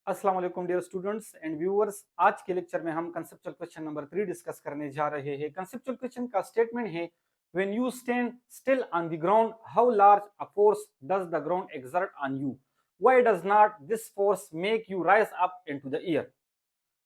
अस्सलाम वालेकुम dear students and viewers. आज के लेक्चर में हम कंसेप्चुअल क्वेश्चन नंबर 3 डिस्कस करने जा रहे हैं। कंसेप्चुअल क्वेश्चन का स्टेटमेंट है when you stand still on the ground how large a force does the ground exert on you, why does not this force make you rise up into the air.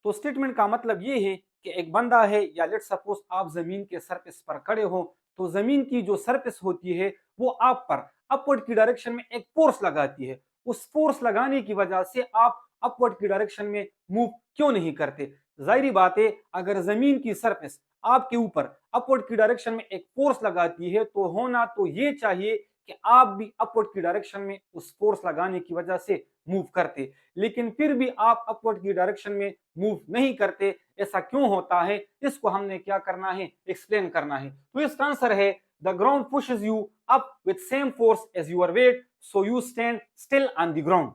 तो statement का मतलब ये है कि एक बंदा है या लेट्स सपोज आप जमीन के सरफेस पर खड़े हो, तो जमीन की जो सरफेस होती है वो आप पर अपवर्ड की डायरेक्शन में एक फोर्स लगाती है। उस फोर्स लगाने की वजह से आप अपवर्ड की डायरेक्शन में मूव क्यों नहीं करते। जाहिर बात है, अगर जमीन की सरफेस आपके ऊपर अपवर्ड की डायरेक्शन में एक फोर्स लगाती है तो होना तो ये चाहिए कि आप भी अपवर्ड की डायरेक्शन में उस फोर्स लगाने की वजह से मूव करते, लेकिन फिर भी आप अपवर्ड की डायरेक्शन में मूव नहीं करते। ऐसा क्यों होता है, इसको हमने क्या करना है, एक्सप्लेन करना है। तो इसका आंसर है the ground pushes you up with same force as your weight, so you stand still on the ground.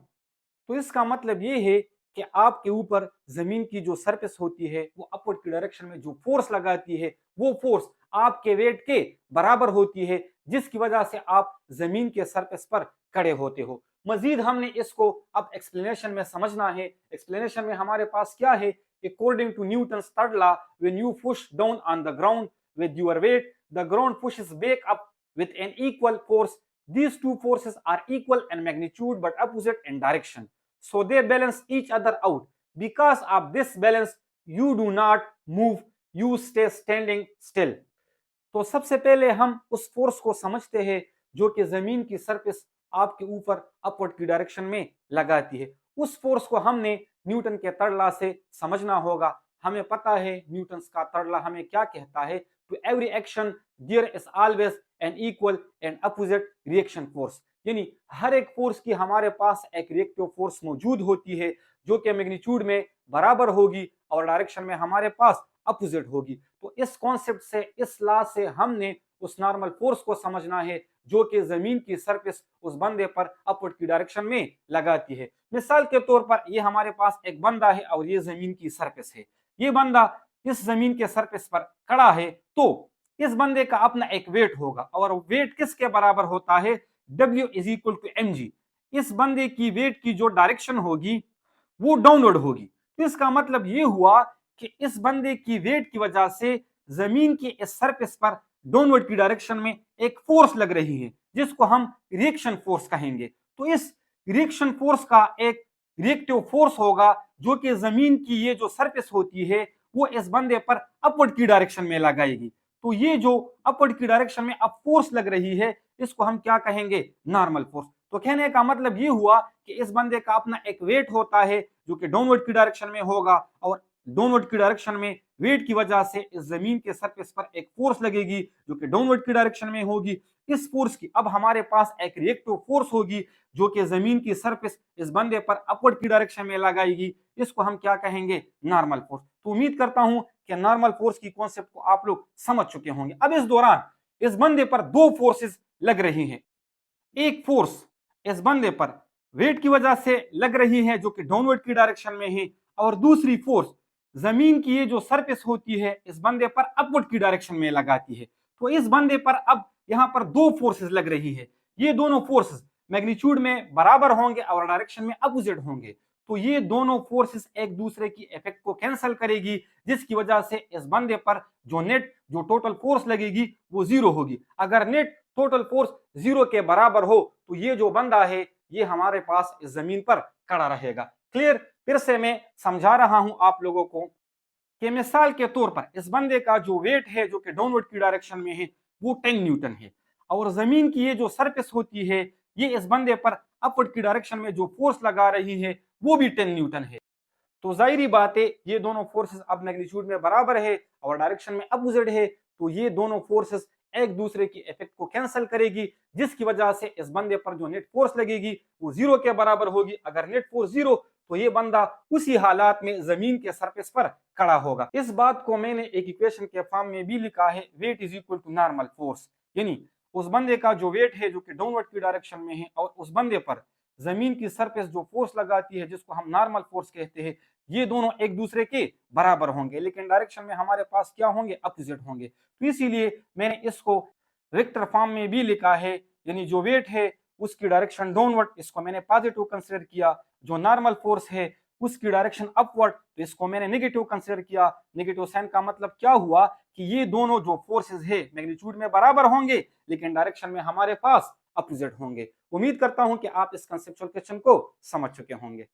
तो इसका मतलब ये है कि आपके ऊपर जमीन की जो सरफेस होती है वो अपवर्ड की डायरेक्शन में जो फोर्स लगाती है वो फोर्स आपके वेट के बराबर होती है, जिसकी वजह से आप जमीन के सरफेस पर खड़े होते हो। मजीद हमने इसको अब एक्सप्लेनेशन में समझना है। एक्सप्लेनेशन में हमारे पास क्या है, according to Newton's third law, when you push down on the ground with your weight, the ground pushes back up with an equal force. These two forces are equal in magnitude but opposite in direction. So they balance each other out. Because of this balance, you do not move, you stay standing still. तो सबसे पहले हम उस force को समझते हैं जो कि जमीन की सरफेस आपके ऊपर अपवर्ड की डायरेक्शन में लगाती है। उस फोर्स को हमने न्यूटन के थर्ड लॉ से समझना होगा। हमें पता है न्यूटन का थर्ड लॉ हमें क्या कहता है, to every action there is always an equal and opposite reaction force. यानी हर एक फोर्स की हमारे पास एक रिएक्टिव फोर्स मौजूद होती है जो कि मैग्नीट्यूड में बराबर होगी और डायरेक्शन में हमारे पास अपोजिट होगी। तो इस कॉन्सेप्ट से, इस लॉ से हमने उस नॉर्मल फोर्स को समझना है जो कि जमीन की सरफेस उस बंदे पर अपवर्ड की डायरेक्शन में लगाती है। मिसाल के तौर पर ये हमारे पास एक बंदा है और ये जमीन की सरफेस है। ये बंदा इस जमीन के सरफेस पर खड़ा है, तो इस बंदे का अपना एक वेट होगा और वेट किसके बराबर होता है, W is equal to mg। इस बंदे की वेट की जो डायरेक्शन होगी वो डाउनवर्ड होगी। तो इसका मतलब ये हुआ कि इस बंदे की वेट की वजह से जमीन की इस सरफेस पर डाउनवर्ड की डायरेक्शन में एक फोर्स लग रही है जिसको हम रिएक्शन फोर्स कहेंगे। तो इस रिएक्शन फोर्स का एक रिएक्टिव फोर्स होगा जो कि जमीन की ये जो सरफेस होती है वो इस बंदे पर अपवर्ड की डायरेक्शन में लगाएगी। तो ये जो अपवर्ड की डायरेक्शन में अब फोर्स लग रही है इसको हम क्या कहेंगे, नॉर्मल फोर्स। तो कहने का मतलब ये हुआ कि इस बंदे का अपना एक वेट होता है जो कि डाउनवर्ड की डायरेक्शन में होगा और डाउनवर्ड की डायरेक्शन में वेट की वजह से इस जमीन के सरफेस पर एक फोर्स लगेगी जो कि डाउनवर्ड की डायरेक्शन में होगी। इस फोर्स की अब हमारे पास एक रिएक्टिव फोर्स होगी जो कि जमीन की सरफेस इस बंदे पर अपवर्ड की डायरेक्शन में लगाएगी। इसको हम क्या कहेंगे, नॉर्मल फोर्स। तो उम्मीद करता हूं कि नॉर्मल फोर्स की कॉन्सेप्ट को आप लोग समझ चुके होंगे। अब इस दौरान इस बंदे पर दो फोर्सेस लग रही हैं। एक फोर्स इस बंदे पर वेट की वजह से लग रही है जो कि डाउनवर्ड की डायरेक्शन में है, और दूसरी फोर्स जमीन की ये जो सरफेस होती है इस बंदे पर अपवर्ड की डायरेक्शन में लगाती है। तो इस बंदे पर अब यहां पर दो फोर्सेस लग रही है। ये दोनों फोर्सेस मैग्नीट्यूड में बराबर होंगे और डायरेक्शन में अपोजिट होंगे। तो ये दोनों फोर्सेस एक दूसरे की इफेक्ट को कैंसिल करेगी, जिसकी वजह से इस बंदे पर जो टोटल फोर्स लगेगी वो जीरो होगी। अगर नेट टोटल फोर्स जीरो के बराबर हो तो ये जो बंदा है ये हमारे पास इस जमीन पर खड़ा रहेगा। क्लियर? फिर से मैं समझा रहा हूं आप लोगों को कि मिसाल के तौर पर इस बंदे का जो वेट है जो कि डाउनवर्ड की डायरेक्शन में है वो 10 न्यूटन है, और जमीन की ये जो सरफेस होती है ये इस बंदे पर अपवर्ड की डायरेक्शन में जो फोर्स लगा रही है वो भी 10 न्यूटन है। तो जाहिर बात है ये दोनों फोर्सेस अब मैग्नीट्यूड में बराबर है और डायरेक्शन में अपोजिट है, तो ये दोनों फोर्सेस एक दूसरे की इफेक्ट को कैंसिल करेगी, जिसकी वजह से इस बंदे पर जो नेट फोर्स लगेगी वो जीरो के बराबर होगी। अगर नेट फोर्स जीरो तो ये बंदा उसी हालात में जमीन के सरफेस पर खड़ा होगा। इस बात को मैंने एक इक्वेशन के फॉर्म में भी लिखा है, weight is equal to normal force. यानी उस बंदे का जो वेट है जो कि डाउनवर्ड की डायरेक्शन में है और उस बंदे पर जमीन की सरफेस जो फोर्स लगाती है जिसको हम नॉर्मल फोर्स कहते हैं, ये दोनों एक दूसरे के बराबर होंगे लेकिन डायरेक्शन में हमारे पास क्या होंगे, अपोजिट होंगे। तो इसीलिए मैंने इसको वेक्टर फॉर्म में भी लिखा है। यानी जो वेट है उसकी डायरेक्शन डाउनवर्ड, इसको मैंने पॉजिटिव कंसीडर किया। जो नॉर्मल फोर्स है उसकी डायरेक्शन अपवर्ड, तो इसको मैंने नेगेटिव कंसीडर किया। नेगेटिव साइन का मतलब क्या हुआ कि ये दोनों जो फोर्सेस है मैग्नीट्यूड में बराबर होंगे लेकिन डायरेक्शन में हमारे पास अपोजिट होंगे। उम्मीद करता हूं कि आप इस कंसेप्चुअल क्वेश्चन को समझ चुके होंगे।